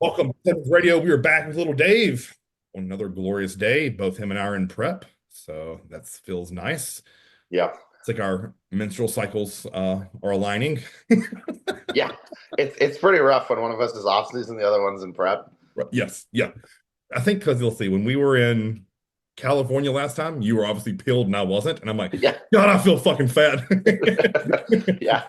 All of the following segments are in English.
Welcome to Simmons Radio. We are back with little Dave on another glorious day. Both him and I are in prep, so that feels nice. Yeah, It's like our menstrual cycles are aligning. yeah. It's pretty rough when one of us is off season, the other one's in prep. Yes, yeah. I think because you'll see when we were in California last time, you were obviously peeled and I wasn't, and I'm like, Yeah, God, I feel fucking fat. yeah.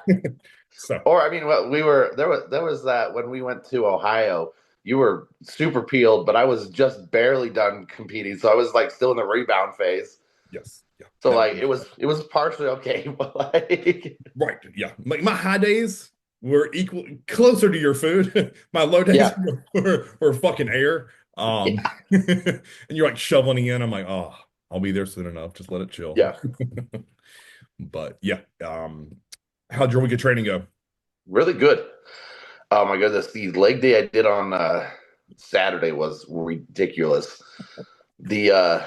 So Or I mean, what we were there was that when we went to Ohio, you were super peeled, but I was just barely done competing, so I was like still in the rebound phase. yes, yeah. So No, like it was partially okay, but like right, yeah. Like my high days were equal closer to your food. My low days yeah, were fucking air. yeah, And you're like shoveling in. I'm like, oh, I'll be there soon enough. Just let it chill. yeah. But yeah, how'd your week of training go? Really good. Oh my goodness, the leg day I did on Saturday was ridiculous. The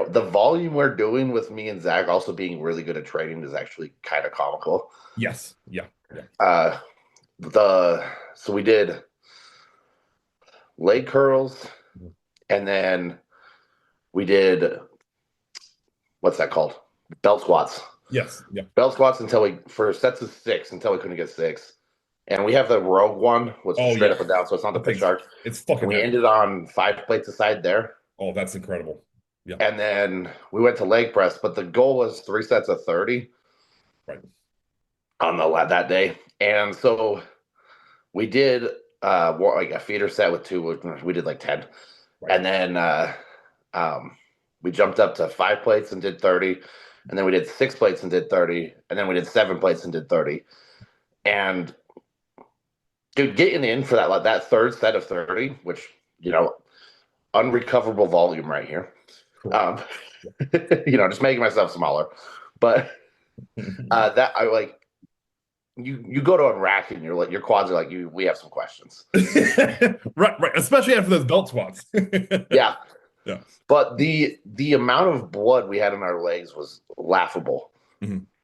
the volume we're doing with me and Zach also being really good at training is actually kind of comical. Yes, yeah, yeah. Uh, the so we did leg curls, and then we did what's that called? Belt squats. Yes, yeah. Belt squats until we for sets of six until we couldn't get six, and we have the Rogue one, which is Oh straight yeah. up and down, so it's not the That pitch thing's shark. it's And fucking we heavy. ended on 5 plates aside there, Oh, that's incredible. Yeah, and then we went to leg press, but the goal was 3 sets of 30 right. on the that day, and so we did like a feeder set with two. We did like 10, Right. and then um, we jumped up to 5 plates and did 30, and then we did 6 plates and did 30, and then we did 7 plates and did 30. And dude, getting in for that like that third set of 30, which you know, unrecoverable volume right here. Correct. Um, just making myself smaller, but that I like. You go to unrack and you're like your quads are like we have some questions. Right, right. Especially after those belt squats. Yeah, Yeah. but the amount of blood we had in our legs was laughable.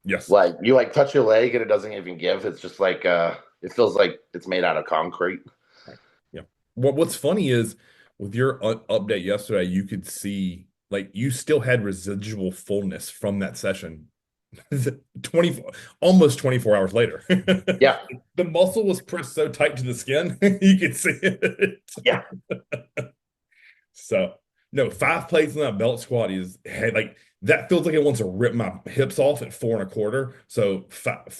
Yes. Like you like touch your leg and it doesn't even give. It's just like it feels like it's made out of concrete. Right. Yeah. What's funny is with your update yesterday, you could see like you still had residual fullness from that session. 24, almost 24 hours later. Yeah, The muscle was pressed so tight to the skin, you could see it. yeah, So, no, 5 plates in that belt squat is like that feels like it wants to rip my hips off at 4 1/4. So,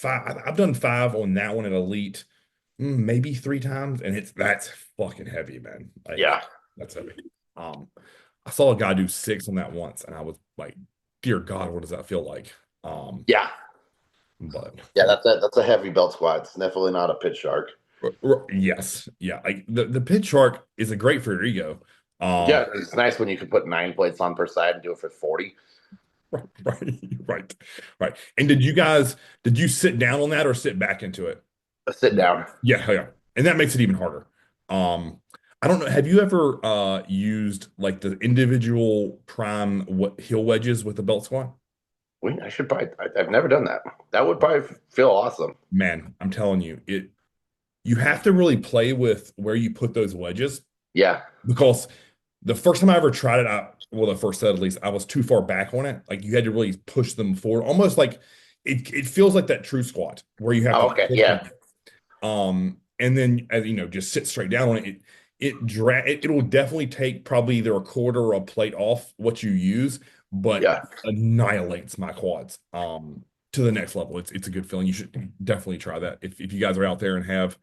I've done five on that one at Elite, maybe 3 times, and that's fucking heavy, man. Like, yeah, that's heavy. Um, I saw a guy do 6 on that once, and I was like, dear God, what does that feel like? Um, yeah, but yeah. That's a heavy belt squat. It's definitely not a pitch shark. yes, yeah, like the pitch shark is a great for your ego. Um, Yeah, it's nice when you can put 9 plates on per side and do it for 40. right, right, right. And did you sit down on that or sit back into it? A sit down. Yeah, yeah. And that makes it even harder. Um, I don't know. Have you ever used like the individual prime what heel wedges with the belt squat? I should probably. I've never done that. That would probably feel awesome. Man, I'm telling you, you have to really play with where you put those wedges Yeah. because the first time I ever tried it out, well, the first set at least, I was too far back on it. Like you had to really push them forward, almost like it feels like that true squat where you have to Oh, okay. push them. Yeah. And then as you know, just sit straight down on it. It will definitely take probably either a quarter or a plate off what you use, but Yeah. annihilates my quads to the next level. It's a good feeling. You should definitely try that. If you guys are out there and have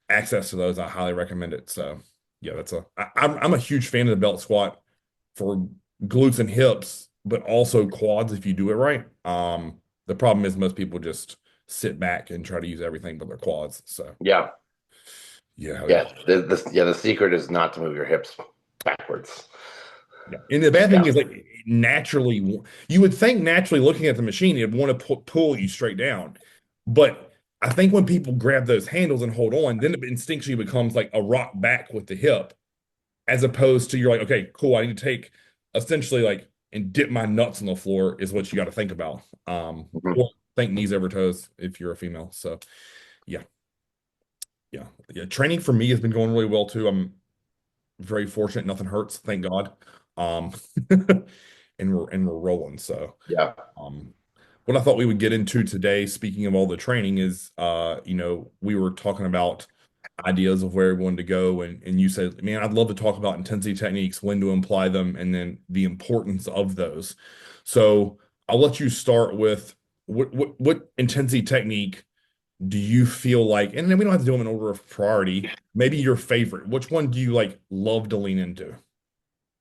access to those, I highly recommend it. So yeah, I'm a huge fan of the belt squat for glutes and hips, but also quads if you do it right. The problem is most people just sit back and try to use everything but their quads. So Yeah. yeah, hell yeah. Yeah. The secret is not to move your hips backwards. Yeah. And the bad thing Yeah. is like naturally, you would think naturally looking at the machine, it'd want to pull you straight down. But I think when people grab those handles and hold on, then it instinctually becomes like a rock back with the hip, as opposed to you're like, okay, cool, I need to take essentially like and dip my nuts on the floor is what you got to think about. Mhm. Or think knees over toes if you're a female. So yeah, yeah. Yeah, training for me has been going really well too. I'm very fortunate. Nothing hurts, thank God. Um, and we're rolling. So, Yeah. um, what I thought we would get into today, speaking of all the training, is we were talking about ideas of where we wanted to go, and you said, man, I'd love to talk about intensity techniques, when to apply them, and then the importance of those. So I'll let you start with what intensity technique do you feel like, and then we don't have to do them in order of priority, maybe your favorite. Which one do you like love to lean into?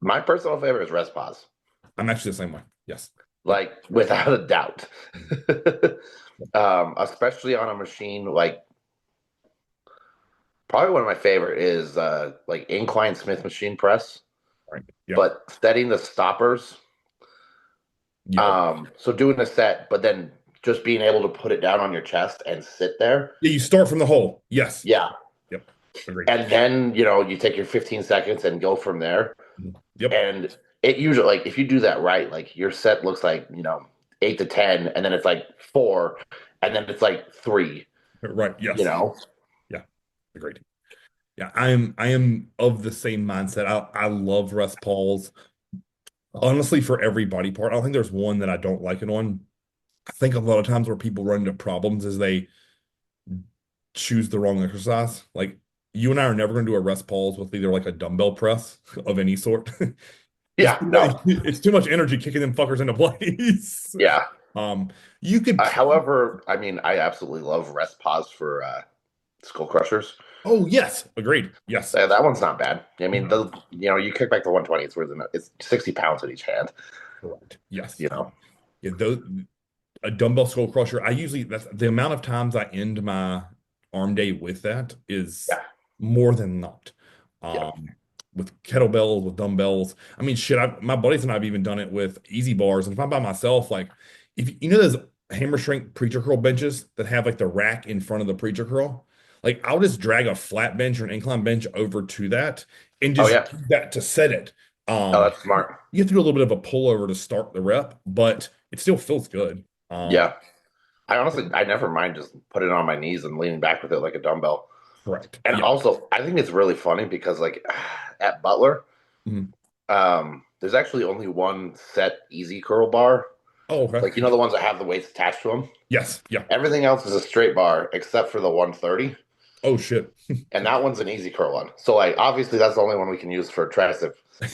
My personal favorite is rest pause, I'm actually the same way. Yes. Yep. like without a doubt. Especially on a machine like probably one of my favorite is like incline Smith machine press, Right. Yep. but setting the stoppers. Yep. So doing a set, but then just being able to put it down on your chest and sit there. Yeah, you start from the hole. Yes. Yeah. Yep. Agreed. And then, you take your 15 seconds and go from there. Yep. And it usually, like, if you do that right, like your set looks like, 8 to 10, and then it's like 4, and then it's like 3, Right. you Yes. know? Yeah. Agreed. Yeah, I am of the same mindset. I love rest pause. Honestly, for every body part, I don't think there's one that I don't like it on. I think a lot of times where people run into problems is they choose the wrong exercise. Like you and I are never going to do a rest pause with either like a dumbbell press of any sort. It's Yeah, too much, no. it's too much energy kicking them fuckers into place. Yeah. Um, you could, However, I mean, I absolutely love rest pause for skull crushers. oh yes, agreed. Yes. That one's not bad. I mean, No, you kick back to 120, it's 60 pounds in each hand, correct. Yes. you know? Yeah, those a dumbbell skull crusher. I usually that's the amount of times I end my arm day with that is Yeah. more than not. Yeah. Um, with kettlebells, with dumbbells. I mean, shit, my buddies and I have even done it with easy bars. And if I'm by myself, like if you know those hammer strength preacher curl benches that have like the rack in front of the preacher curl, like I'll just drag a flat bench or an incline bench over to that and Oh, just yeah. use that to set it. Oh, Um, that's smart. you have to do a little bit of a pullover to start the rep, but it still feels good. Yeah. I never mind just putting it on my knees and leaning back with it like a dumbbell. Correct. And Yeah. also, I think it's really funny because, like, at Butler, Mhm. there's actually only one set easy curl bar. Oh, okay. Like, the ones that have the weights attached to them. Yes. Yeah. Everything else is a straight bar except for the 130. Oh, shit. And that one's an easy curl one. So, like, obviously, that's the only one we can use for tricep,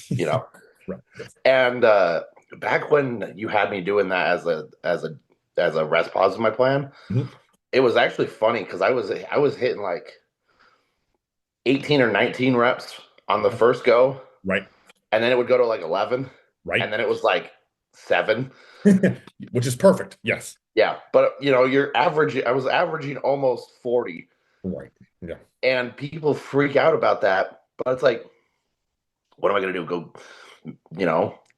you know. Right. Yes. And back when you had me doing that as a rest pause in my plan, Mhm. it was actually funny because I was hitting like 18 or 19 reps on the first go, Right. and then it would go to like 11, Right. and then it was like 7. Which is perfect. Yes. Yeah, but I was averaging almost 40, Right. Yeah. and people freak out about that. But it's like, what am I gonna do?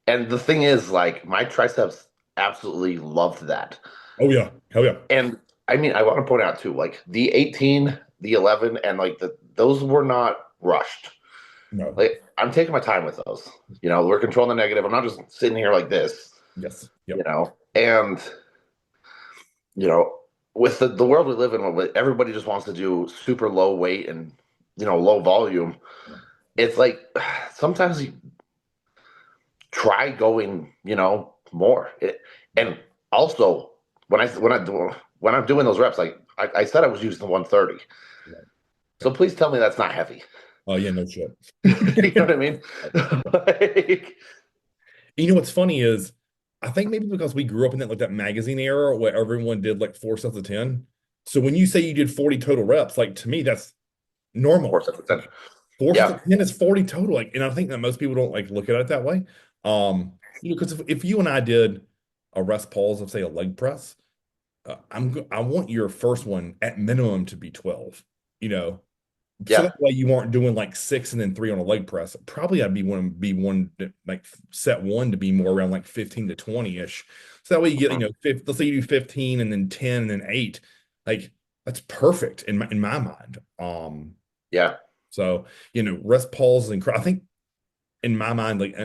And the thing is, like, my triceps absolutely loved that. Oh, yeah. Hell yeah. And I mean, I want to point out too, like the 18, the 11, and like those were not rushed. No. Like I'm taking my time with those. We're controlling the negative. I'm not just sitting here like this. Yes. You Yep. know, and with the world we live in, where everybody just wants to do super low weight and low volume. It's like sometimes you try going, more. And also when I'm doing those reps, like I said, I was using the 130. Right. So please tell me that's not heavy. Oh, yeah. No shit. You know what I mean? Like, You know what's funny is I think maybe because we grew up in that magazine era where everyone did like 4 sets of 10. So when you say you did 40 total reps, like to me, that's normal. 4 sets of 10. Four sets Yeah, of 10 is 40 total. Like, and I think that most people don't like look at it that way. Because if you and I did a rest pause of say a leg press, I want your first one at minimum to be 12, you know. So yeah. that way you aren't doing like 6 and then 3 on a leg press. Probably I'd be one like set one to be more around like 15 to 20-ish. So that way you get, let's say you do 15 and then 10 and then 8. Like that's perfect in my mind. Yeah, So, rest pause and I think in my mind, like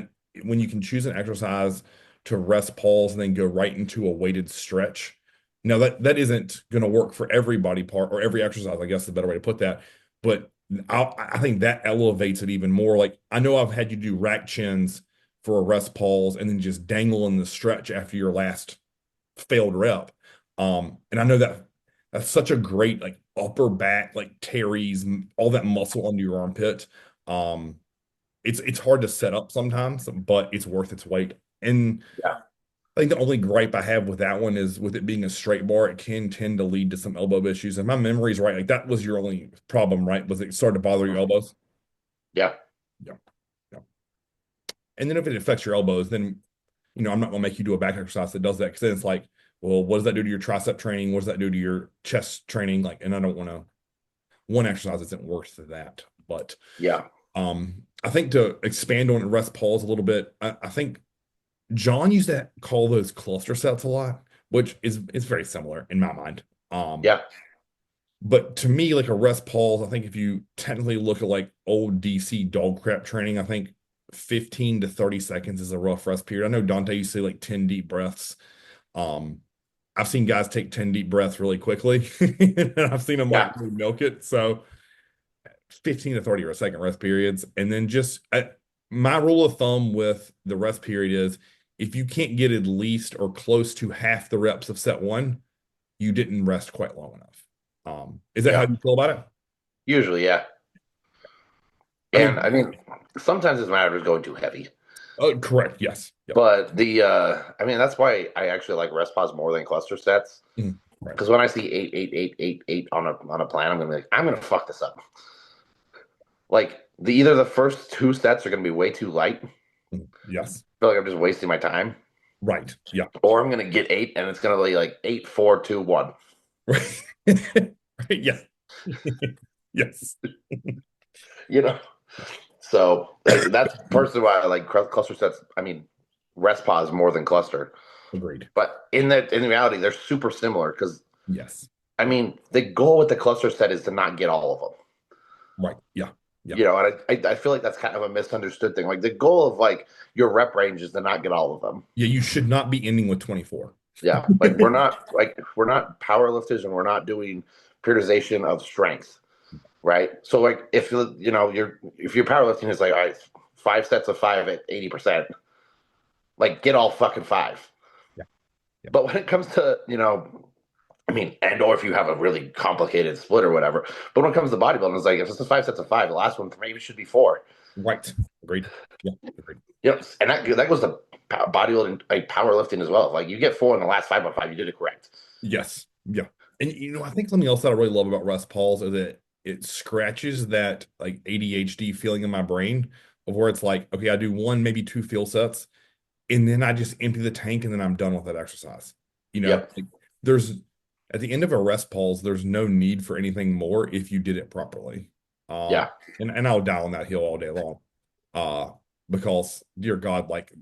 when you can choose an exercise to rest pause and then go right into a weighted stretch. Now that isn't going to work for every body part or every exercise, I guess is the better way to put that. but I think that elevates it even more. Like I know I've had you do rack chins for a rest pause and then just dangle in the stretch after your last failed rep. And I know that that's such a great like upper back, like teres, all that muscle under your armpit. Um, it's hard to set up sometimes, but it's worth its weight. And Yeah. I think the only gripe I have with that one is with it being a straight bar, it can tend to lead to some elbow issues. And my memory's right, like that was your only problem, right? Was it started to bother your elbows? Yeah. Yeah. Yeah. And then if it affects your elbows, then I'm not gonna make you do a back exercise that does that because then it's like, well, what does that do to your tricep training? What does that do to your chest training? Like, and I don't want to one exercise isn't worth that. But Yeah. I think to expand on rest pause a little bit, I think John used to call those cluster sets a lot, which is very similar in my mind. Um, Yeah. but to me, like a rest pause, I think if you technically look at like old DC dog crap training, I think 15 to 30 seconds is a rough rest period. I know Dante used to say like 10 deep breaths. Um, I've seen guys take 10 deep breaths really quickly, and I've seen them like Yeah. really milk it. So 15 to 30 or a second rest periods. And then my rule of thumb with the rest period is if you can't get at least or close to half the reps of set one, you didn't rest quite long enough. Is that how Yeah. you feel about it? Usually, yeah. I And mean, I mean, sometimes it's a matter of going too heavy. correct. Yes. Yep. But I mean, that's why I actually like rest pause more than cluster sets. Right. Because when I see 8, 8, 8, 8, 8 on a plan, I'm gonna be like, I'm gonna fuck this up. Like either the first two sets are gonna be way too light. I Yes. feel like I'm just wasting my time. Right. Yeah. Or I'm gonna get 8 and it's gonna be like 8, 4, 2, 1. Right. Right. Yeah. Yes. You know? So like that's personally why I like cluster sets. I mean, rest pause more than cluster. Agreed. But in reality, they're super similar because Yes. I mean the goal with the cluster set is to not get all of them. Right. Yeah. Yeah. You know, and I feel like that's kind of a misunderstood thing. Like the goal of like your rep range is to not get all of them. Yeah. You should not be ending with 24. Yeah, we're not power lifters and we're not doing periodization of strength, right? So like if if your powerlifting is like all right, 5 sets of 5 at 80%, like get all fucking 5. Yeah. Yeah. But when it comes to I mean, and or if you have a really complicated split or whatever, but when it comes to bodybuilding, it's like if it's a 5 sets of 5, the last one maybe should be 4. Right. Agreed. Yeah. Agreed. Yep, and that goes to bodybuilding, like powerlifting as well. Like you get 4 in the last 5 on 5, you did it correct. Yes. Yeah. And I think something else that I really love about rest pause is that it scratches that like ADHD feeling in my brain of where it's like, okay, I do one, maybe two field sets, and then I just empty the tank and then I'm done with that exercise. Yep. Like there's at the end of a rest pause, there's no need for anything more if you did it properly. Um, Yeah. and I'll die on that hill all day long. Uh, because dear God, like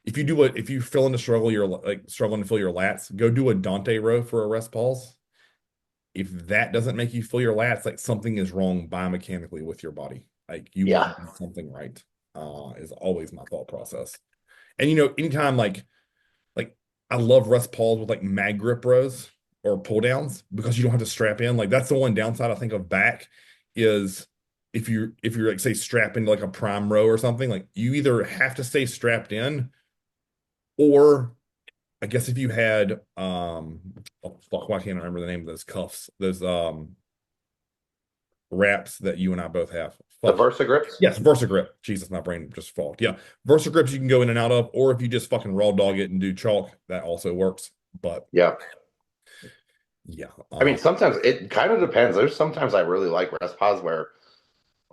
if you feel in the struggle, you're like struggling to feel your lats, go do a Dante row for a rest pause. If that doesn't make you feel your lats, like something is wrong biomechanically with your body. Like you Yeah. weren't doing something right. Is always my thought process. And anytime like I love rest pause with like mag grip rows or pull downs because you don't have to strap in. Like that's the one downside I think of back is if you're like say strapped into like a prime row or something, like you either have to stay strapped in or I guess if you had oh, fuck, why can't I remember the name of those cuffs? Those wraps that you and I both have. The Fuck. Versa grips. Yes, Versa grip. Jesus, my brain just fogged. Yeah. Versa grips you can go in and out of, or if you just fucking raw dog it and do chalk, that also works. But Yeah. yeah. I mean, sometimes it kind of depends. There's sometimes I really like rest pause where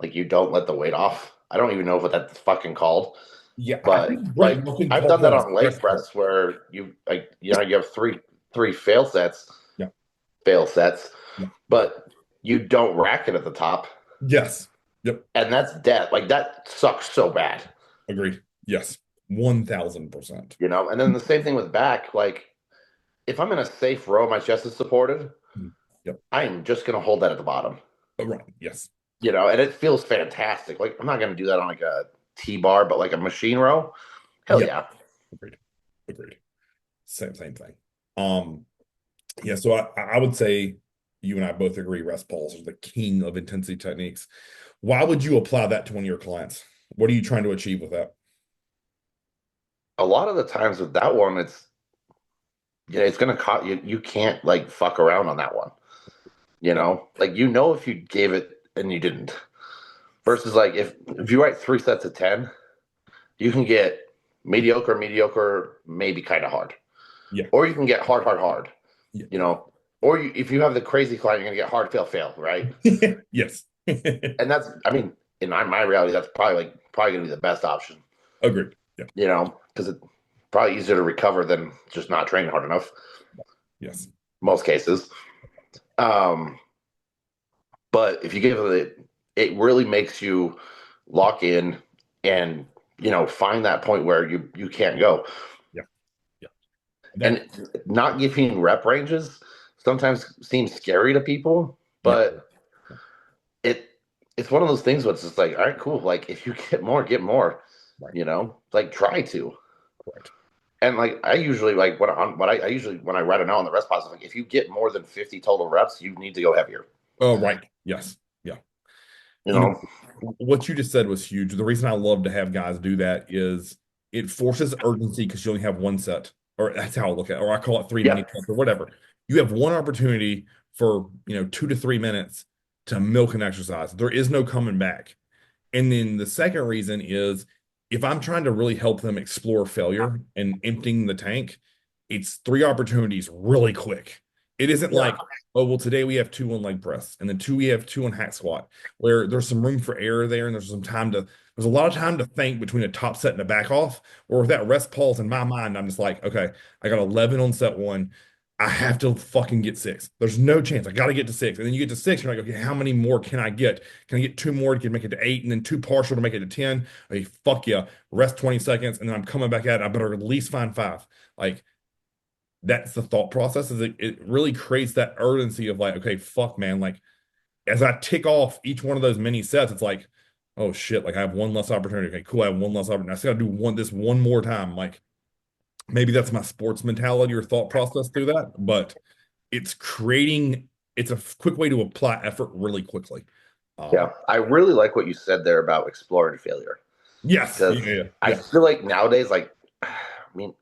like you don't let the weight off. I don't even know what that's fucking called. Yeah, I But think Brent like Wilkin I've calls done that that a on leg stress part. press where you like you have three Yeah. fail sets, Yeah. but you don't rack it at the top, Yes. Yep. and that's death. Like that sucks so bad, Agreed. Yes. 1000%. And then the same thing with back. Like if I'm in a safe row, my chest is supported. Yep. I'm just gonna hold that at the bottom, Right. Yes. and it feels fantastic. Like I'm not gonna do that on like a T bar, but like a machine row. Hell Yeah. yeah. Agreed. Agreed. Same thing. Um, yeah, so I would say, you and I both agree rest pulse is the king of intensity techniques. Why would you apply that to one of your clients? What are you trying to achieve with that? A lot of the times with that one, it's gonna cost you. You can't like fuck around on that one. Yeah. Like if you gave it and you didn't. Versus like if you write 3 sets of 10, you can get mediocre, maybe kind of hard, Yeah. or you can get hard, hard, hard. Yeah. You know, or if you have the crazy client, you're gonna get hard, fail, fail, right? Yes. And that's, I mean, in my reality, that's probably gonna be the best option. Agreed. Yeah. Because it's probably easier to recover than just not training hard enough. Yes. Most cases. Um, but if you give it really makes you lock in and find that point where you can't go. Yeah. Yeah. And That. not giving rep ranges sometimes seems scary to people, Yeah. but it it's one of those things where it's just like, all right, cool. Like if you get more, Right. like try to. Correct. And like I usually like I usually when I write it out on the rest pause, like if you get more than 50 total reps, you need to go heavier. Oh, right. Yes. Yeah. You You know, know, what you just said was huge. The reason I love to have guys do that is it forces urgency because you only have one set, or that's how I look at it, or I call it three yeah, mini sets or whatever. You have one opportunity for, 2 to 3 minutes to milk an exercise. There is no coming back. And then the second reason is if I'm trying to really help them explore failure and emptying the tank, it's 3 opportunities really quick. It isn't yeah, like, oh, well, today we have two on leg press and then we have two on hack squat, where there's some room for error there and there's a lot of time to think between a top set and a back off. Or with that rest pause in my mind, I'm just like, okay, I got 11 on set one. I have to fucking get six. There's no chance. I got to get to six. And then you get to six, you're like, okay, how many more can I get? Can I get two more to make it to eight and then two partial to make it to 10? Okay, fuck yeah. Rest 20 seconds and then I'm coming back at it. I better at least find five. Like, that's the thought process. Is it really creates that urgency of like, okay, fuck, man. Like, as I tick off each one of those mini sets, it's like, oh shit, like I have one less opportunity. Okay, cool. I have one less opportunity. I still gotta do this one more time. Like, maybe that's my sports mentality or thought process through that, but it's a quick way to apply effort really quickly. yeah. I really like what you said there about exploring failure Yes, because yeah, yeah, I yeah, feel like nowadays, like, I mean,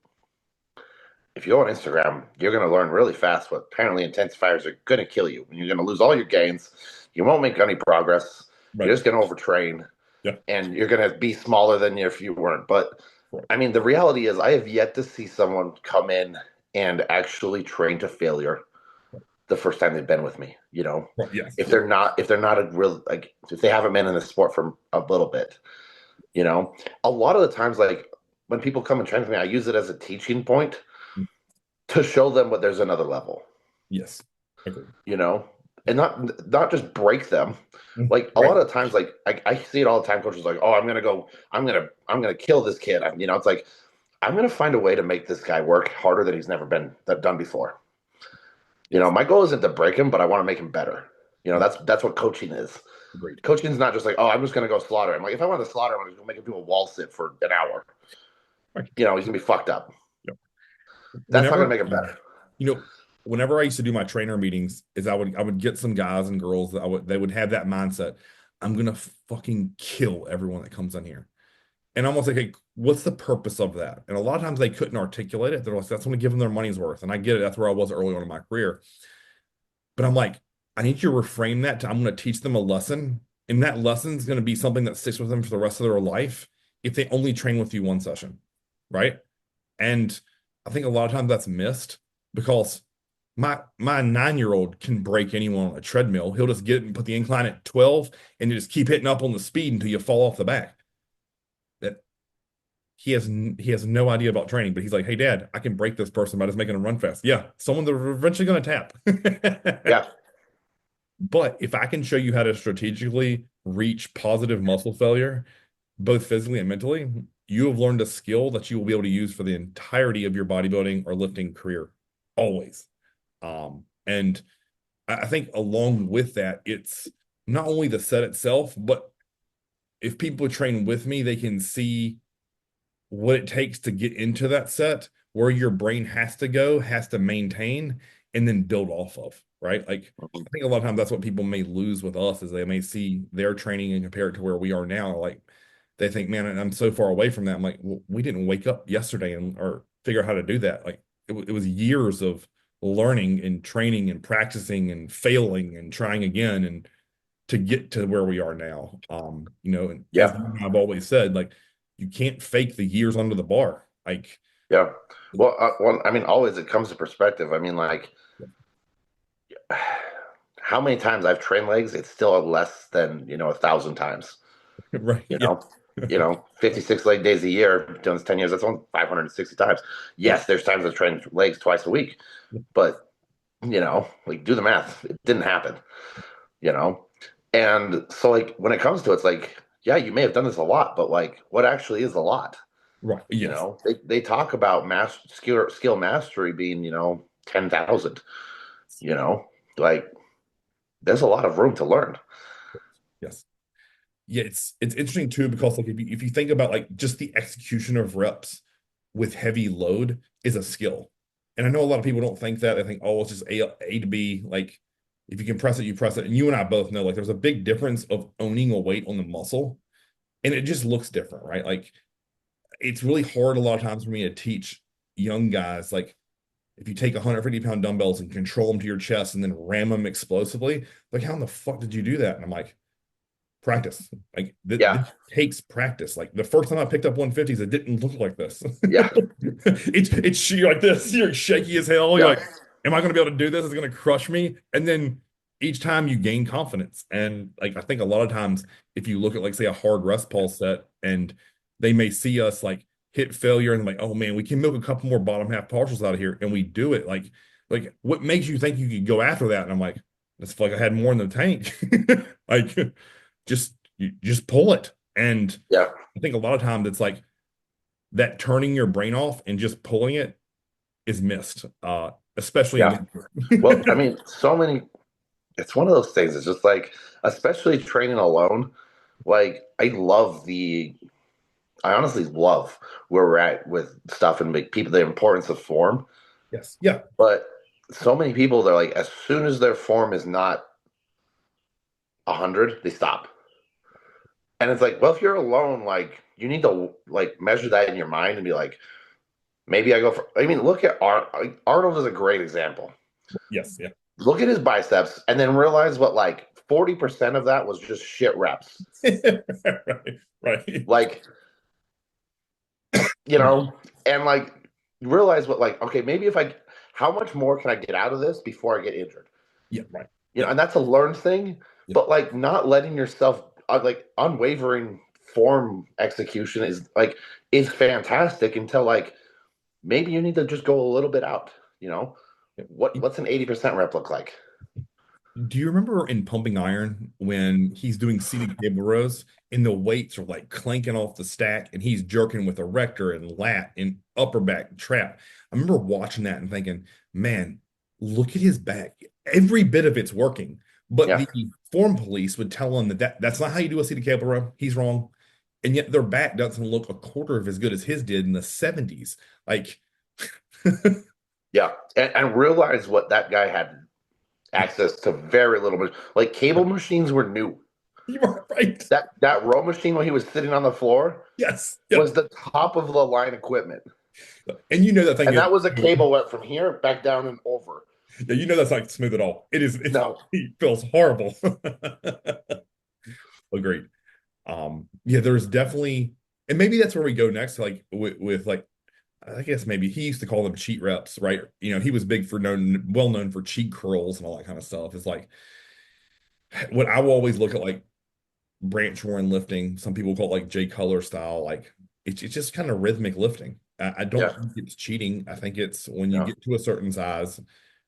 if you go on Instagram, you're going to learn really fast what apparently intensifiers are going to kill you. And you're going to lose all your gains. You won't make any progress. You're right, just going to overtrain yeah, and you're going to be smaller than if you weren't. But right, I mean, the reality is, I have yet to see someone come in and actually train to failure the first time they've been with me. right, yes, If yeah, they're not a real, like, if they haven't been in the sport for a little bit, you know, a lot of the times, like when people come and train with me, I use it as a teaching point mm, to show them what there's another level. yes, agree, you know, and not just break them. mm, Like a right, lot of times, like I see it all the time. Coaches like, oh, I'm gonna kill this kid. It's like I'm gonna find a way to make this guy work harder than he's never been done before. yes, My goal isn't to break him, but I want to make him better. yeah, That's what coaching is. agreed, Coaching is not just like, oh, I'm just gonna go slaughter him. Like if I want to slaughter him, I'm gonna make him do a wall sit for an hour. right, He's gonna be fucked up. yeah. That's not gonna Whenever, make him better. you know, whenever I used to do my trainer meetings, is I would get some guys and girls that they would have that mindset. I'm gonna fucking kill everyone that comes in here. And I'm almost like, hey, what's the purpose of that? And a lot of times they couldn't articulate it. They're like, that's going to give them their money's worth. And I get it. That's where I was early on in my career. But I'm like, I need you to reframe that to I'm going to teach them a lesson. And that lesson is going to be something that sticks with them for the rest of their life if they only train with you one session. Right. And I think a lot of times that's missed because my 9-year-old can break anyone on a treadmill. He'll just get it and put the incline at 12 and you just keep hitting up on the speed until you fall off the back. That he has no idea about training, but he's like, hey dad, I can break this person by just making them run fast. Yeah, someone they're eventually going to tap. Yeah, But if I can show you how to strategically reach positive muscle failure, both physically and mentally, you have learned a skill that you will be able to use for the entirety of your bodybuilding or lifting career, always. And I think along with that, it's not only the set itself, but if people train with me, they can see what it takes to get into that set, where your brain has to go, has to maintain, and then build off of. right? Like Mhm. I think a lot of times that's what people may lose with us is they may see their training and compare it to where we are now. Like they think, man, I'm so far away from that. I'm like, well, we didn't wake up yesterday and or figure out how to do that. Like it was years of learning and training and practicing and failing and trying again and to get to where we are now. And as Yeah, I've always said, like you can't fake the years under the bar. Like, yeah. Well, I mean, always it comes to perspective. I mean, like, how many times I've trained legs, it's still less than 1,000 times. right? You Yeah. know, 56 leg days a year, doing this 10 years, that's only 560 times. Yeah. Yes, there's times I've trained legs twice a week, but like do the math. It didn't happen, you know? And so like when it comes to it, it's like, yeah, you may have done this a lot, but like what actually is a lot? Right. Yes. They talk about skill mastery being, 10,000, you know, like there's a lot of room to learn. Yes. Yeah, it's interesting too because like if you think about like just the execution of reps with heavy load is a skill. And I know a lot of people don't think that. They think, oh, it's just A to B. Like if you can press it, you press it. And you and I both know like there's a big difference of owning a weight on the muscle. And it just looks different, right? Like it's really hard a lot of times for me to teach young guys like if you take 150-pound dumbbells and control them to your chest and then ram them explosively, like how in the fuck did you do that? And I'm like, practice. Like Yeah, this takes practice. Like the first time I picked up 150s, it didn't look like this. yeah, It's you're like this. You're shaky as hell. You're yeah, like, am I going to be able to do this? It's going to crush me. And then each time you gain confidence. And like I think a lot of times, if you look at like say a hard rest pulse set, and they may see us like hit failure, and they're like, oh man, we can milk a couple more bottom half partials out of here, and we do it. Like what makes you think you could go after that? And I'm like, it's like I had more in the tank. Like you just pull it. And yeah, I think a lot of times it's like that turning your brain off and just pulling it is missed, especially yeah. in Well, I the mean, so many, it's one of those things. It's just like, especially training alone, like I honestly love where we're at with stuff and like people, the importance of form. yes, yeah, But so many people, they're like, as soon as their form is not 100, they stop. And it's like, well, if you're alone, like you need to like measure that in your mind and be like, maybe I go for. I mean, look at Arnold is a great example. yes, yeah. Look at his biceps, and then realize what like 40% of that was just shit reps. Right, right. Like you know, and like realize what like okay, maybe if I, how much more can I get out of this before I get injured? Yeah, right. Yeah, And that's a learned thing, yeah. but like not letting yourself like unwavering form execution is fantastic until like maybe you need to just go a little bit out. You know, Yeah. what's an 80% rep look like? Do you remember in pumping iron when he's doing seated cable rows and the weights are like clanking off the stack and he's jerking with erector and lat and upper back trap? I remember watching that and thinking, man, look at his back. Every bit of it's working. But Yeah, the form police would tell him that's not how you do a seated cable row. He's wrong. And yet their back doesn't look a quarter of as good as his did in the 70s. Like, yeah, and realize what that guy had access to very little. Like cable machines were new. you are right. That row machine when he was sitting on the floor Yes. Yeah. was the top of the line equipment, And you know that thing and is that was a cable went from here back down and over. yeah, you know that's not smooth at all. No, It feels horrible. Agreed. Yeah, there's definitely, and maybe that's where we go next, like with like, I guess maybe he used to call them cheat reps, right? He was big for well known for cheat curls and all that kind of stuff. It's like what I will always look at like branch warren lifting. Some people call it like Jay Cutler style. Like it's just kind of rhythmic lifting. I don't yeah, think it's cheating. I think it's when you no, get to a certain size,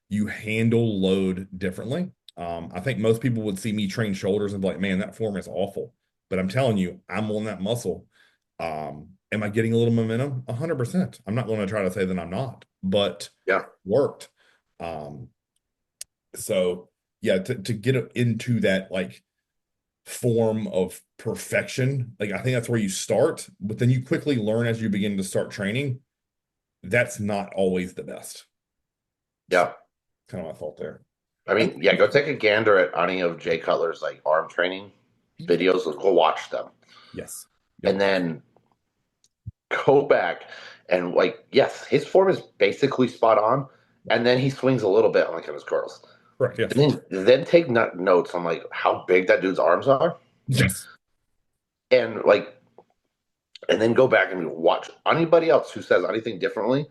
you handle load differently. I think most people would see me train shoulders and be like, man, that form is awful. But I'm telling you, I'm on that muscle. Am I getting a little momentum? 100%. I'm not going to try to say that I'm not, but yeah, worked. Um, so yeah, to get into that like form of perfection, like I think that's where you start, but then you quickly learn as you begin to start training. That's not always the best. So yeah. kind of my fault there. I mean, yeah, go take a gander at any of Jay Cutler's like arm training videos. Go watch them, Yes. Yep. and then go back and like, yes, his form is basically spot on, and then he swings a little bit on like on his curls, Correct. Yes. and then take notes on like how big that dude's arms are, Yes. and like, and then go back and watch anybody else who says anything differently.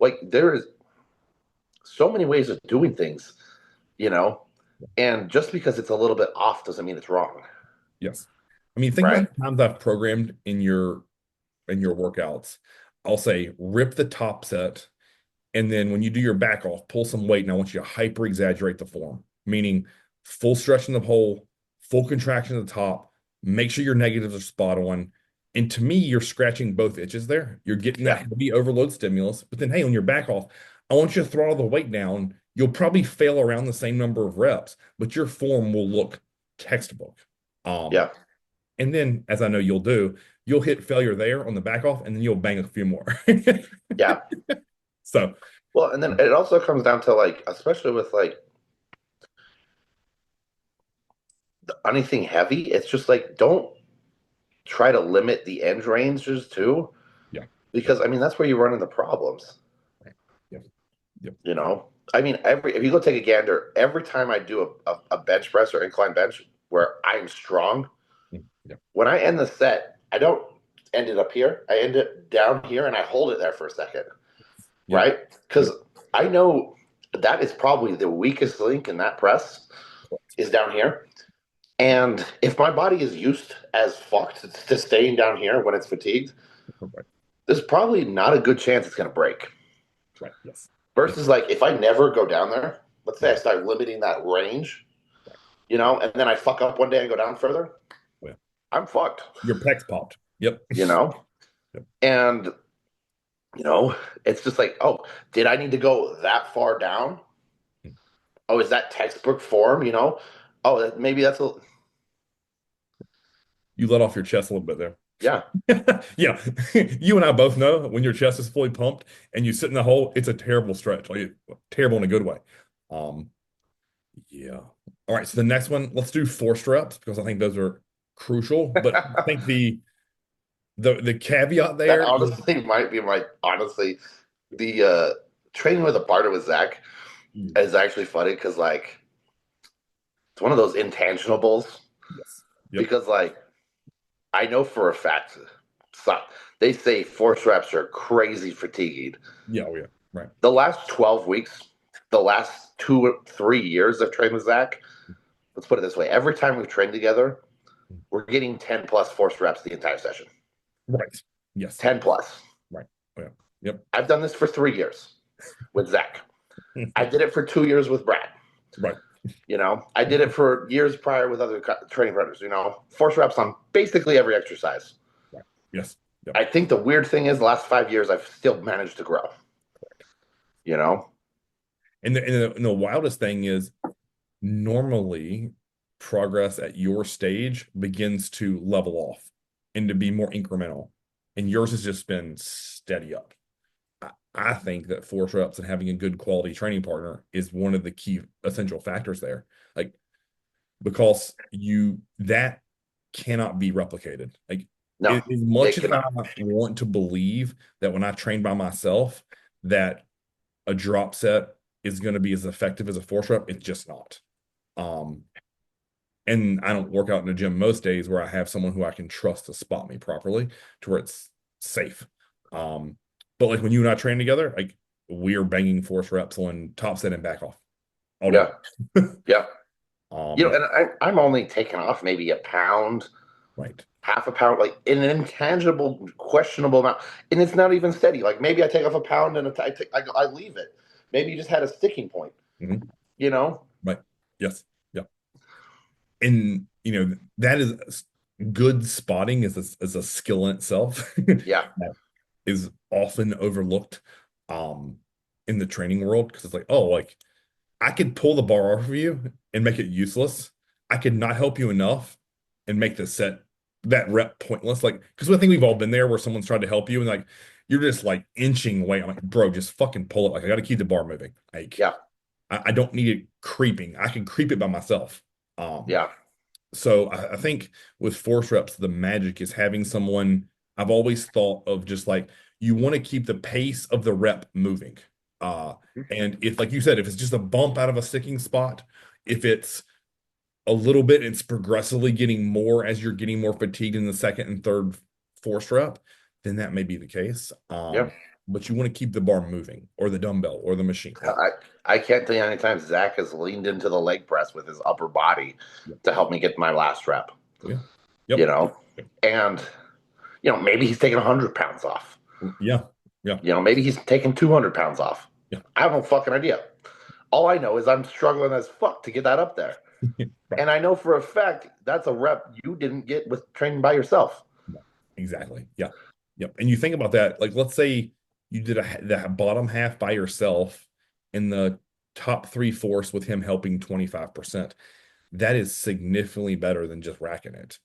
Like there is so many ways of doing things, you know, and just because it's a little bit off doesn't mean it's wrong, Yes. I mean, think about right? how many times I've programmed in your workouts. I'll say rip the top set, and then when you do your back off, pull some weight, and I want you to hyper exaggerate the form, meaning full stretch in the hole, full contraction at the top. Make sure your negatives are spot on. And to me, you're scratching both itches there. You're getting that Yeah, heavy overload stimulus. But then, hey, on your back off, I want you to throttle the weight down. You'll probably fail around the same number of reps, but your form will look textbook. Um, yeah, and then, as I know you'll do, you'll hit failure there on the back off, and then you'll bang a few more. yeah. So, Well, and then it also comes down to like, especially with like anything heavy, it's just like don't try to limit the end ranges too, yeah, yeah, because I mean that's where you run into problems. yeah, yeah, You know, I mean, every if you go take a gander, every time I do a bench press or incline bench where I'm strong, yeah, when I end the set, I don't end it up here. I end it down here and I hold it there for a second, yep, right? yep. Because I know that is probably the weakest link in that press is down here. And if my body is used as fucked to staying down here when it's fatigued, Right, there's probably not a good chance it's going to break. right, yes, yes, Versus like if I never go down there, let's say I mhm, start limiting that range, right, and then I fuck up one day and go down further, well, I'm fucked, your pecs popped. Yep, you know? yep, And, you know, it's just like, oh, did I need to go that far down? Oh, is that textbook form, Oh, maybe that's a, you let off your chest a little bit there. yeah, Yeah, you and I both know when your chest is fully pumped and you sit in the hole, it's a terrible stretch, like terrible in a good way. Um, yeah. All right, so the next one, let's do forced reps because I think those are crucial. But I think the caveat that there is, honestly might be honestly, the training with a partner with Zach mm, is actually funny because, like, it's one of those intangibles yes, yep, because, like, I know for a fact, so, they say force reps are crazy fatiguing. yeah, oh yeah, right, The last 12 weeks, the last 2 or 3 years I've trained with Zach, let's put it this way, every time we've trained together, we're getting 10 plus force reps the entire session. right, yes, 10 plus. right, oh, yeah, yep, I've done this for 3 years with Zach. I did it for 2 years with Brad. right, I did it for years prior with other training partners. Force reps on basically every exercise. right, yes, yep. I think the weird thing is, the last 5 years, I've still managed to grow. You know, And the wildest thing is normally progress at your stage begins to level off and to be more incremental. And yours has just been steady up. I think that force reps and having a good quality training partner is one of the key essential factors there. Like, because that cannot be replicated. Like, no, as much it as I cannot. want to believe that when I train by myself, that a drop set is going to be as effective as a force rep, it's just not. Um, and I don't work out in a gym most days where I have someone who I can trust to spot me properly to where it's safe. Um, but like when you and I train together, like we are banging force reps on top set and back off all day. Yeah, yeah. Um, And I'm only taking off maybe a pound, right. half a pound, like in an intangible, questionable amount, and it's not even steady. Like maybe I take off a pound and I leave it. Maybe you just had a sticking point. Mhm. You know? Right. Yes. Yeah. And that is good spotting is a skill in itself Yeah, that is often overlooked in the training world because it's like, oh, like I could pull the bar off of you and make it useless. I could not help you enough and make the set that rep pointless. Like, because I think we've all been there where someone's tried to help you and like you're just like inching away. I'm like, bro, just fucking pull it. Like, I got to keep the bar moving. Like, yeah. I don't need it creeping. I can creep it by myself. Um, Yeah. so I think with force reps, the magic is having someone. I've always thought of just like you want to keep the pace of the rep moving. Uh, and if, like you said, if it's just a bump out of a sticking spot, if it's a little bit, it's progressively getting more as you're getting more fatigued in the second and third force rep, then that may be the case. Yeah. But you want to keep the bar moving or the dumbbell or the machine. Like, I I can't tell you how many times Zach has leaned into the leg press with his upper body yeah, to help me get my last rep. yeah, You yep, know, and maybe he's taking 100 pounds off. yeah, yeah, Maybe he's taking 200 pounds off. yeah, I have no fucking idea. All I know is I'm struggling as fuck to get that up there, right. and I know for a fact that's a rep you didn't get with training by yourself. Yeah, exactly. Yeah. Yep. And you think about that, like let's say you did the bottom half by yourself and the top three fourths with him helping 25%. That is significantly better than just racking it.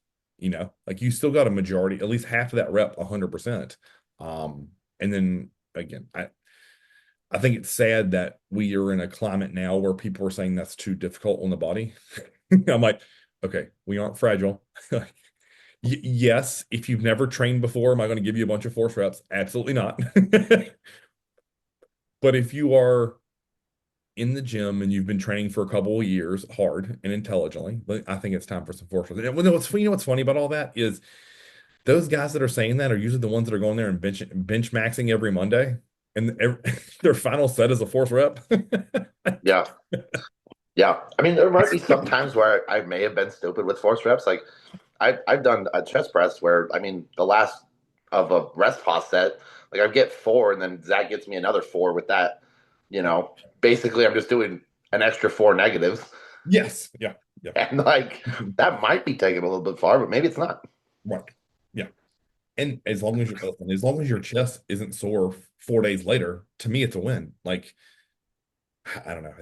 Like you still got a majority, at least half of that rep, 100%. And then again, I think it's sad that we are in a climate now where people are saying that's too difficult on the body. I'm like, okay, we aren't fragile. Yes, if you've never trained before, am I going to give you a bunch of force reps? Absolutely not. But if you are in the gym and you've been training for a couple of years hard and intelligently, but I think it's time for some force reps. And what's funny about all that is those guys that are saying that are usually the ones that are going there and bench maxing every Monday, and their final set is a force rep. Yeah, yeah. I mean, there might be some times where I may have been stupid with force reps. Like I've done a chest press where the last of a rest pause set, like I get four, and then Zach gets me another four with that. Basically, I'm just doing an extra four negatives, Yes. Yeah. Yeah. and like that might be taken a little bit far, but maybe it's not. Right. Yeah. And as long as your chest isn't sore 4 days later, to me, it's a win. Like, I don't know.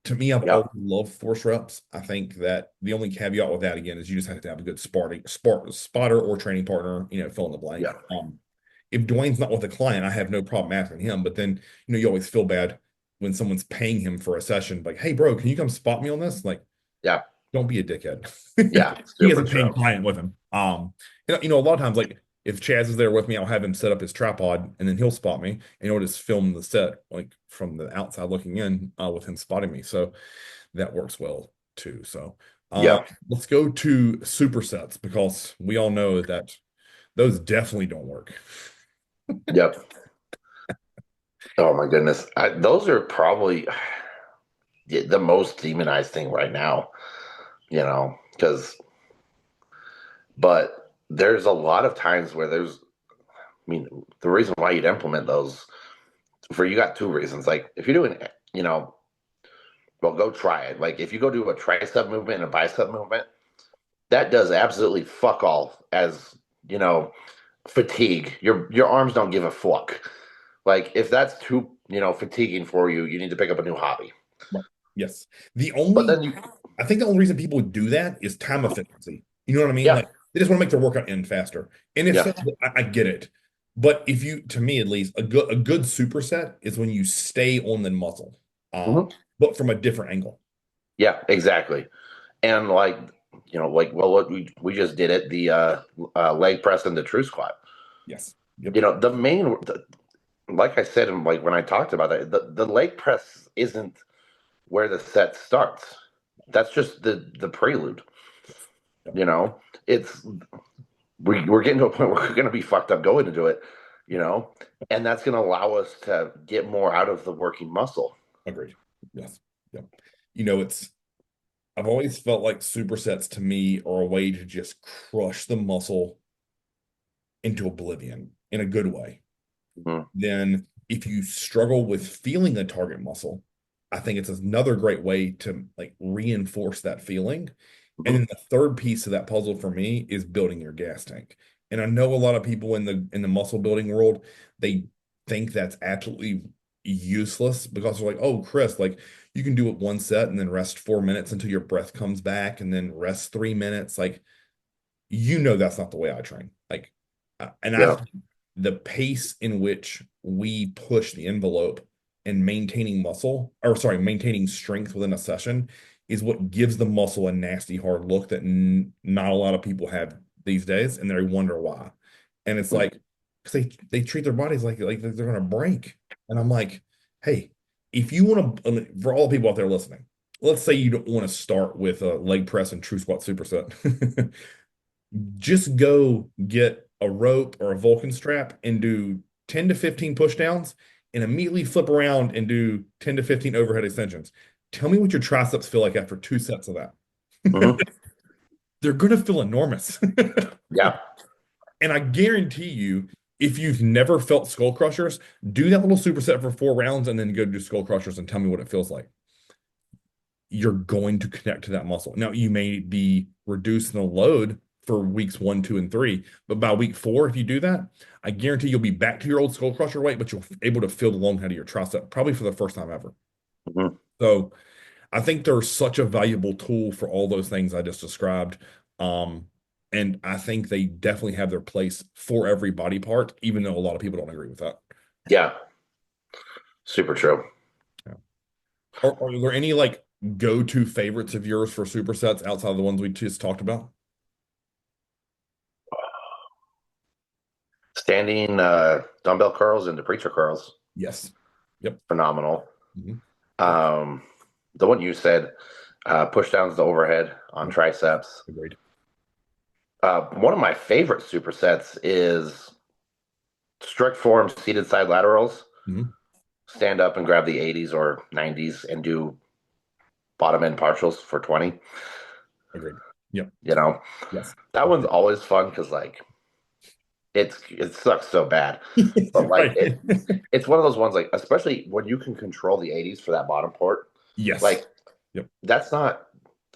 To me, I've Yeah, always loved force reps. I think that the only caveat with that again is you just have to have a good spotter or training partner, fill in the blank. yeah, If Dwayne's not with a client, I have no problem asking him. But then, you always feel bad when someone's paying him for a session, like, hey, bro, can you come spot me on this? Like, yeah, don't be a dickhead. yeah. He has a Super paying true. client with him. A lot of times, like if Chaz is there with me, I'll have him set up his tripod and then he'll spot me and he'll just film the set like from the outside looking in with him spotting me. So that works well too. So Yeah, let's go to supersets because we all know that those definitely don't work. yep. Oh my goodness, those are probably the most demonized thing right now. Because but there's a lot of times where I mean, the reason why you'd implement those you got two reasons. Like if you're doing, you know, well, go try it. Like if you go do a tricep movement and a bicep movement, that does absolutely fuck all as, you know, fatigue. Your arms don't give a fuck. Like if that's too, fatiguing for you, you need to pick up a new hobby. Right. Yes. But then I think the only reason people would do that is time efficiency. You know what I mean? yeah, Like they just want to make their workout end faster. And if yeah, so, I get it. But if you, to me at least, a good superset is when you stay on the muscle, mhm, but from a different angle. yeah, exactly. And like, well, what we just did it, the leg press and the true squat. Yes. Yep. The main, like I said, and like when I talked about it, the leg press isn't where the set starts. That's just the prelude. Yep. You know, it's we're getting to a point where we're going to be fucked up going into it. You know, and that's going to allow us to get more out of the working muscle. Agreed. Yes. Yep. I've always felt like supersets to me are a way to just crush the muscle into oblivion in a good way. Mhm. Then if you struggle with feeling a target muscle, I think it's another great way to like reinforce that feeling. And Mhm. then the third piece of that puzzle for me is building your gas tank. And I know a lot of people in the muscle building world, they think that's absolutely useless because they're like, oh, Chris, like you can do it one set and then rest 4 minutes until your breath comes back and then rest 3 minutes. Like, that's not the way I train. Like, and I Yeah. think the pace in which we push the envelope and maintaining muscle, or sorry, maintaining strength within a session is what gives the muscle a nasty hard look that not a lot of people have these days, and they wonder why. And it's like because they treat their bodies like they're gonna break. And I'm like, hey, if you want to, for all the people out there listening, let's say you don't want to start with a leg press and true squat superset. Just go get a rope or a Vulcan strap and do 10 to 15 push downs and immediately flip around and do 10 to 15 overhead extensions. Tell me what your triceps feel like after 2 sets of that. Mm-hmm. They're going to feel enormous. Yeah. And I guarantee you, if you've never felt skull crushers, do that little superset for 4 rounds and then go do skull crushers and tell me what it feels like. You're going to connect to that muscle. Now, you may be reducing the load for weeks 1, 2, and 3, but by week 4, if you do that, I guarantee you'll be back to your old skull crusher weight, but you'll be able to feel the long head of your tricep probably for the first time ever. Mm-hmm. So I think they're such a valuable tool for all those things I just described. Um, and I think they definitely have their place for every body part, even though a lot of people don't agree with that. Yeah. Super true. Yeah. Are there any like go-to favorites of yours for supersets outside of the ones we just talked about? Standing dumbbell curls and the preacher curls, Yes. Yep. phenomenal. Mhm. Yep. Um, the one you said, push downs to overhead on Yep. triceps. Agreed. One of my favorite supersets is strict form seated side laterals. Mhm. Stand up and grab the 80s or 90s and do bottom end partials for 20. Agreed. Yep. You know, Yes. that one's always fun because like it sucks so bad, but like Right. it's one of those ones like especially when you can control the 80s for that bottom port, Yes. like Yep. that's not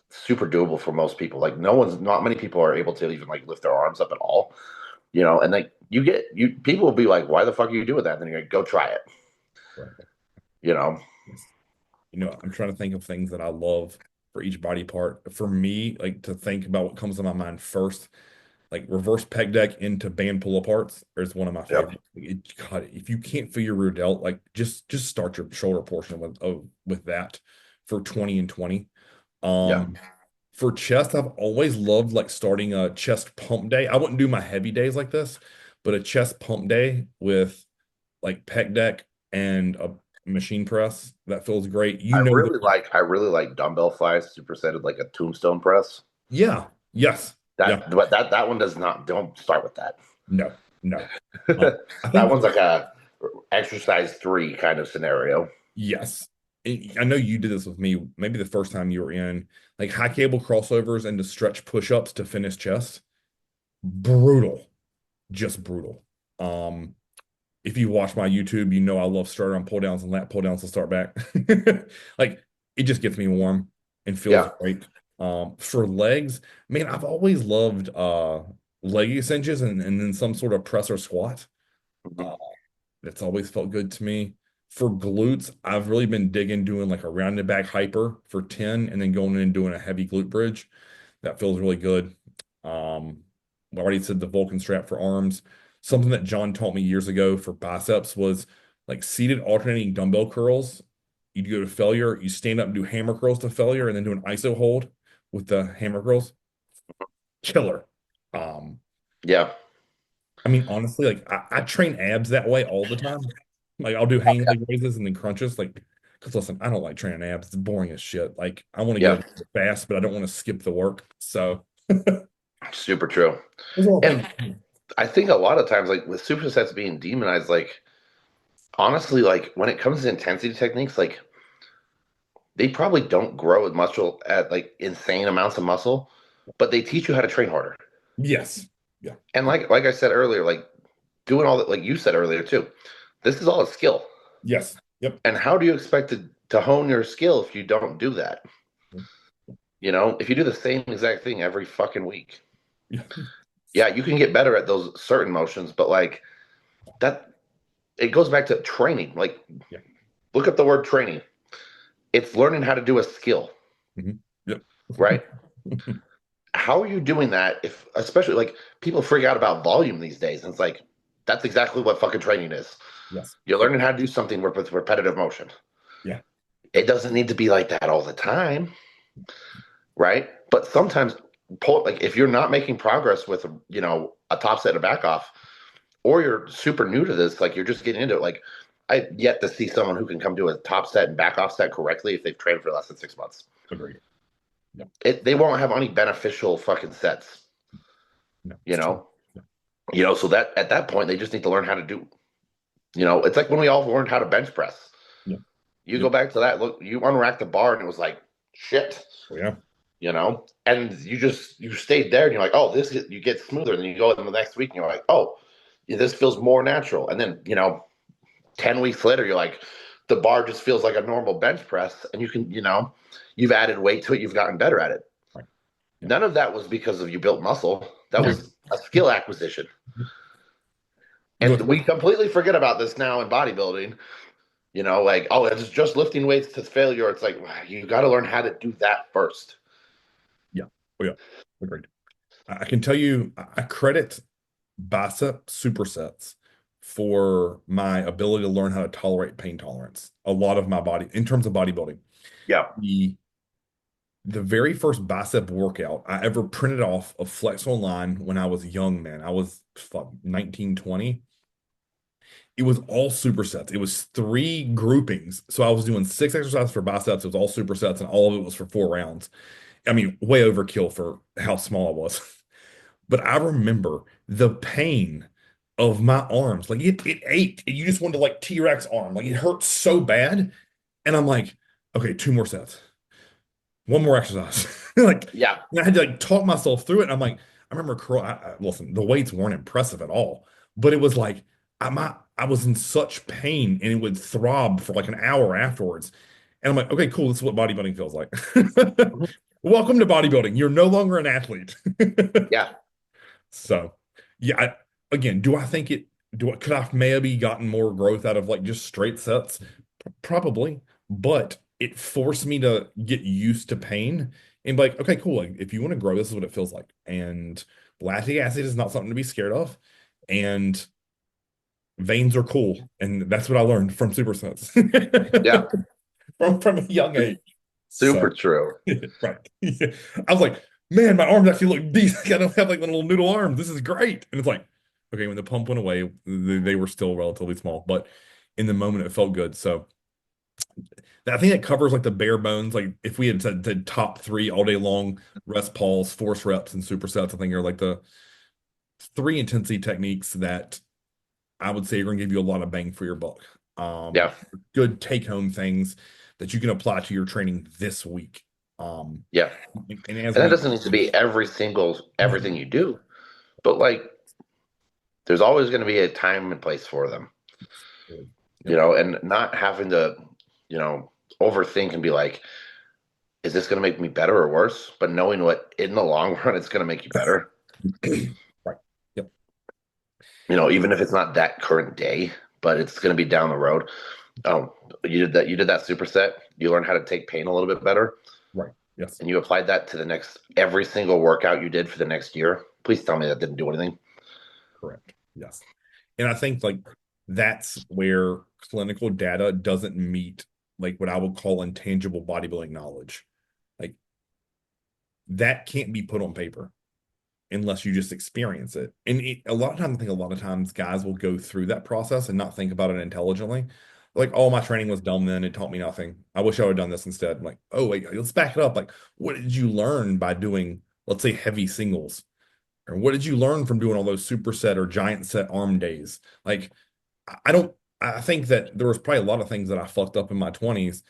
super doable for most people. Like not many people are able to even like lift their arms up at all, and like you people will be like, why the fuck are you doing that? And then you're like, go try it, Right. you know. Yes. I'm trying to think of things that I love for each body part. For me, like to think about what comes to my mind first, like reverse pec deck into band pull aparts is one of my Yep. favorites. God, if you can't feel your rear delt, like just start your shoulder portion with that for 20 and 20. Yeah. Um, for chest, I've always loved like starting a chest pump day. I wouldn't do my heavy days like this, but a chest pump day with like pec deck and a machine press that feels great. I really like dumbbell flies supersetted like a tombstone press. Yeah, yes, yeah, That one does not, don't start with that. no, no. I That think one's like a exercise 3 kind of scenario. yes. I know you did this with me. Maybe the first time you were in like high cable crossovers and to stretch push-ups to finish chest. Brutal, just brutal. Um, if you watch my YouTube, you know I love starter on pull downs and lat pull downs to start back. Like it just gets me warm and feels Yeah. great. For legs, man, I've always loved leg extensions and then some sort of press or squat. Mhm. Uh, that's always felt good to me. For glutes, I've really been digging doing like a rounded back hyper for 10 and then going in and doing a heavy glute bridge. That feels really good. Um, I already said the Vulcan strap for arms. Something that John taught me years ago for biceps was like seated alternating dumbbell curls. You'd go to failure, you stand up and do hammer curls to failure, and then do an ISO hold with the hammer curls. Killer. Um, Yeah. I mean, honestly, like I train abs that way all the time. Like I'll do hang leg raises and then crunches. Like, because listen, I don't like training abs. It's boring as shit. Like I want to get Yeah. it fast, but I don't want to skip the work. So Super true. those are all And things. I think a lot of times, like with supersets being demonized, like honestly, like when it comes to intensity techniques, like they probably don't grow with muscle at like insane amounts of muscle, but they teach you how to train harder. Yes. Yeah. And like I said earlier, like doing all that, like you said earlier too, this is all a skill. Yes. Yep. And how do you expect to hone your skill if you don't do that? If you do the same exact thing every fucking week, Yeah. yeah, you can get better at those certain motions, but like that, it goes back to training. Like, Yeah. look up the word training. It's learning how to do a skill, Mhm. Yep. right? How are you doing that especially like people freak out about volume these days? And it's like, that's exactly what fucking training is. Yes. You're Yep. learning how to do something with repetitive motion. Yeah. It doesn't need to be like that all the time, right? But sometimes, like if you're not making progress with a top set and a back off, or you're super new to this, like you're just getting into it. Like I've yet to see someone who can come do a top set and back off set correctly if they've trained for less than 6 months. Agreed. Yep. They won't have any beneficial fucking sets, No, you it's true. know. Yeah. So that at that point they just need to learn how to do. It's like when we all learned how to bench press. Yeah. You go Yep. back to that, look, you unrack the bar and it was like shit, Oh, yeah. and you stayed there and you're like, oh, you get smoother. And then you go in the next week and you're like, oh, yeah, this feels more natural. And then 10 weeks later, you're like, the bar just feels like a normal bench press, and you've added weight to it, you've gotten better at it. Right. Yeah. None of that was because of you built muscle. That No. was a skill acquisition. You know, And we completely forget about this now in bodybuilding. Like, oh, it's just lifting weights to failure. It's like, you got to learn how to do that first. yeah. Oh, yeah. Agreed. I can tell you, I credit bicep supersets for my ability to learn how to tolerate pain tolerance. A lot of my body, in terms of bodybuilding, Yeah. the the very first bicep workout I ever printed off of Flex Online when I was young, man. I was 19, 20. It was all supersets. It was three groupings. So I was doing six exercises for biceps. It was all supersets, and all of it was for 4 rounds. I mean, way overkill for how small I was. But I remember the pain of my arms. Like it ached. You just wanted to like T-Rex arm. Like it hurt so bad. And I'm like, okay, two more sets, one more exercise. Like, Yeah. and I had to like talk myself through it. And I'm like, I remember listen, the weights weren't impressive at all, but it was like I was in such pain and it would throb for like an hour afterwards. And I'm like, okay, cool. This is what bodybuilding feels like. Mhm. Welcome to bodybuilding. You're no longer an athlete. Yeah. So, yeah, again, do I think could I have maybe gotten more growth out of like just straight sets? Probably, but it forced me to get used to pain and be like, okay, cool. Like, if you want to grow, this is what it feels like. And lactic acid is not something to be scared of. And veins are cool. And that's what I learned from supersets Yeah. from a young age. Super So, true. right. Yeah. I was like, man, my arms actually look decent. I don't have like little noodle arms. This is great. And it's like, okay, when the pump went away, they were still relatively small, but in the moment it felt good. So I think that covers like the bare bones. Like if we had said the top three all day long, rest pause, force reps, and supersets, I think are like the three intensity techniques that I would say are going to give you a lot of bang for your buck. Yeah. Good take home things that you can apply to your training this week. Um, Yeah. and as And that we doesn't need to be no, everything you do, but like there's always going to be a time and place for them, yep. and not having to, you know, overthink and be like, is this going to make me better or worse? But knowing what in the long run it's going to make you better, Right. Yep. even if it's not that current day, but it's going to be down the road. Um, you did that superset. You learned how to take pain a little bit better, Right. Yes. and you applied that to the next every single workout you did for the next year. Please tell me that didn't do anything. Correct. Yes. And I think like that's where clinical data doesn't meet like what I would call intangible bodybuilding knowledge. Like that can't be put on paper unless you just experience it. And a lot of times, I think a lot of times guys will go through that process and not think about it intelligently. Like, oh, my training was dumb then. It taught me nothing. I wish I would have done this instead. I'm like, oh, wait, let's back it up. Like, what did you learn by doing, let's say, heavy singles? Or what did you learn from doing all those superset or giant set arm days? Like, I don't, I think that there was probably a lot of things that I fucked up in my 20s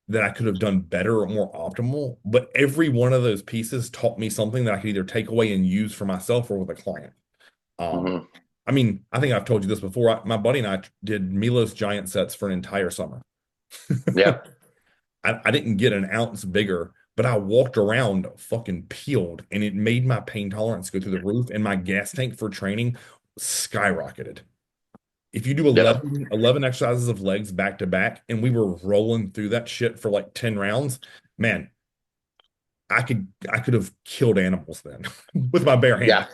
that I could have done better or more optimal. But every one of those pieces taught me something that I could either take away and use for myself or with a client. Um, Hmm. I mean, I think I've told you this before. My buddy and I did Milos giant sets for an entire summer. Yeah. I didn't get an ounce bigger, but I walked around fucking peeled, and it made my pain tolerance go through the roof, and my gas tank for training skyrocketed. If you do Yeah. 11 exercises of legs back to back, and we were rolling through that shit for like 10 rounds, man, I could have killed animals then with my bare Yeah,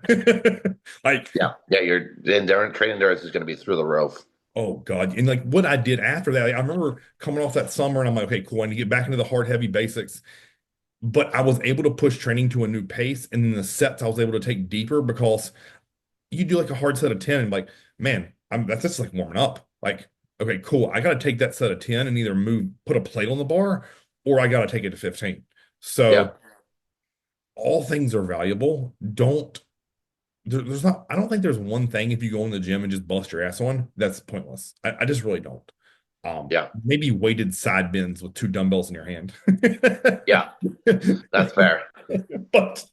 hands. Like, yeah. Your endurance training endurance is going to be through the roof. oh God. And like what I did after that, like, I remember coming off that summer and I'm like, okay, cool. I need to get back into the hard, heavy basics. But I was able to push training to a new pace. And then the sets I was able to take deeper because you do like a hard set of 10 and like, man, that's just like warming up. Like, okay, cool. I got to take that set of 10 and either put a plate on the bar or I got to take it to 15. Yeah, So all things are valuable. There's not, I don't think there's one thing if you go in the gym and just bust your ass on, that's pointless. I just really don't. yeah, Maybe weighted side bends with two dumbbells in your hand. yeah. That's fair. But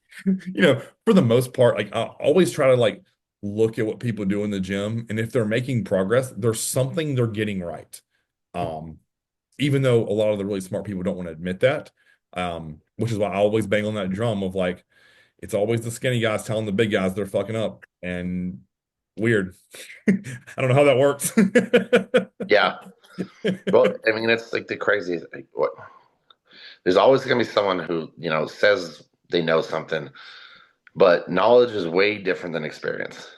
for the most part, like I always try to like look at what people do in the gym, and if they're making progress, there's something they're getting right. Um, Even though a lot of the really smart people don't want to admit that, which is why I always bang on that drum of like, it's always the skinny guys telling the big guys they're fucking up, and weird. I don't know how that works. Yeah. Well, I mean, it's like the crazy. Like, what? There's always going to be someone who says they know something, but knowledge is way different than experience.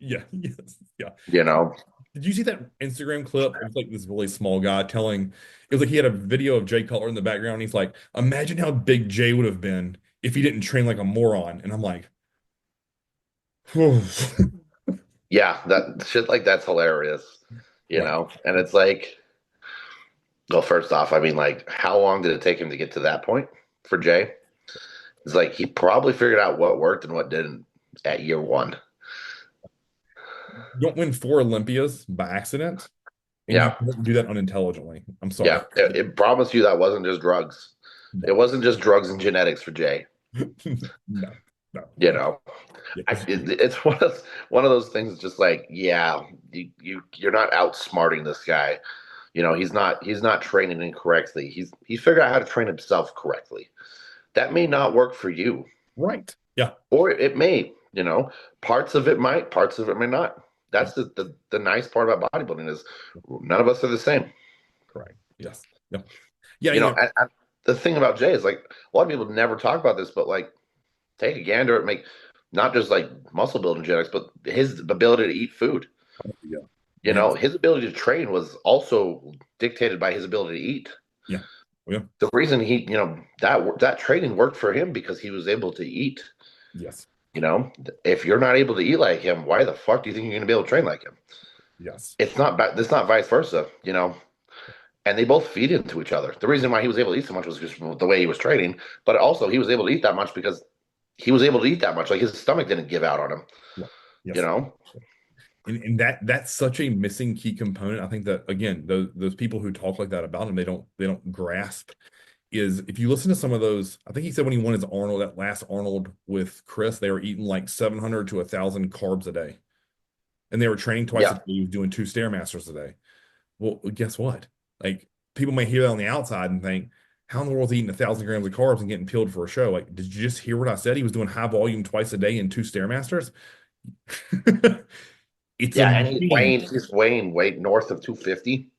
Yeah, yes, yeah. You know? Did you see that Instagram clip? It was like this really small guy telling, it was like he had a video of Jay Cutler in the background. And he's like, imagine how big Jay would have been if he didn't train like a moron. And I'm like, whew. Yeah, that shit like that's hilarious. Right. And it's like, well, first off, I mean, like, how long did it take him to get to that point for Jay? It's like he probably figured out what worked and what didn't at year one. You don't win four Olympias by accident, and you Yeah, don't do that unintelligently. I'm sorry. yeah. It promised you that wasn't just drugs. It No, wasn't just drugs and genetics for Jay. no, no. You know, Yeah, 'cause it's one of those things. Just like, yeah, you're not outsmarting this guy. He's not training incorrectly. He figured out how to train himself correctly. That may not work for you, right. Yeah, or it may. Parts of it might, parts of it may not. yeah, That's the nice part about bodybuilding is none of us are the same. correct. Yes. Yeah. Yeah, The thing about Jay is like a lot of people never talk about this, but like take a gander at make not just like muscle building genetics, but his ability to eat food. yeah. Man, His ability to train was also dictated by his ability to eat. yeah. Yeah. The reason that training worked for him because he was able to eat. Yes. You know, if you're not able to eat like him, why the fuck do you think you're going to be able to train like him? Yes. It's not vice versa. And they both feed into each other. The reason why he was able to eat so much was just the way he was training, but also he was able to eat that much because he was able to eat that much. Like his stomach didn't give out on him. Yeah. You Yes. know? And that's such a missing key component. I think that again, those people who talk like that about him, they don't grasp is if you listen to some of those, I think he said when he won his Arnold, that last Arnold with Chris, they were eating like 700 to 1,000 carbs a day. And they were training twice a Yeah, day. He was doing two Stairmasters a day. Well, guess what? Like people may hear that on the outside and think, how in the world is he eating 1,000 grams of carbs and getting peeled for a show? Like, did you just hear what I said? He was doing high volume twice a day in two Stairmasters. It's a yeah, and he's machine. weighing he's weighing weight north of 250.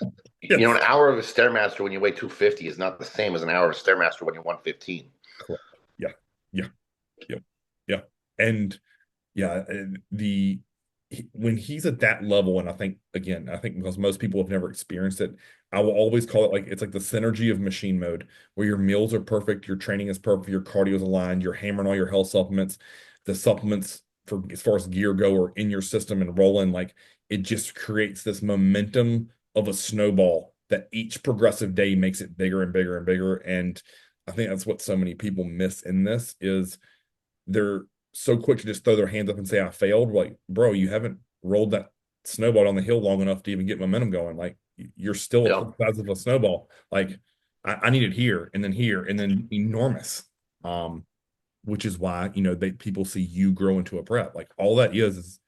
An Yes. hour of a stairmaster when you weigh 250 is not the same as an hour of a stairmaster when you're 115. Correct. Yeah. Yeah. Yeah. Yeah. And yeah, when he's at that level, and I think because most people have never experienced it, I will always call it like it's like the synergy of machine mode, where your meals are perfect, your training is perfect, your cardio is aligned, you're hammering all your health supplements, the supplements for as far as gear go are in your system and rolling. Like it just creates this momentum of a snowball that each progressive day makes it bigger and bigger and bigger. And I think that's what so many people miss in this is they're so quick to just throw their hands up and say, I failed. Like, bro, you haven't rolled that snowball down the hill long enough to even get momentum going. Like, you're still Yeah, the size of a snowball. Like, I need it here, and then enormous. Um, which is why, people see you grow into a prep. Like, all that is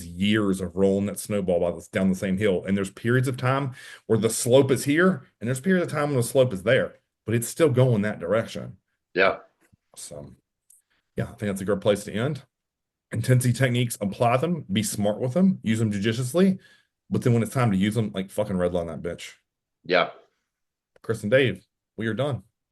years of rolling that snowball down the same hill. And there's periods of time where the slope is here, and there's periods of time when the slope is there, but it's still going that direction. yeah, So yeah, I think that's a good place to end. Intensity techniques, apply them, be smart with them, use them judiciously. But then when it's time to use them, like fucking redline that bitch. yeah. Chris and Dave, we are done.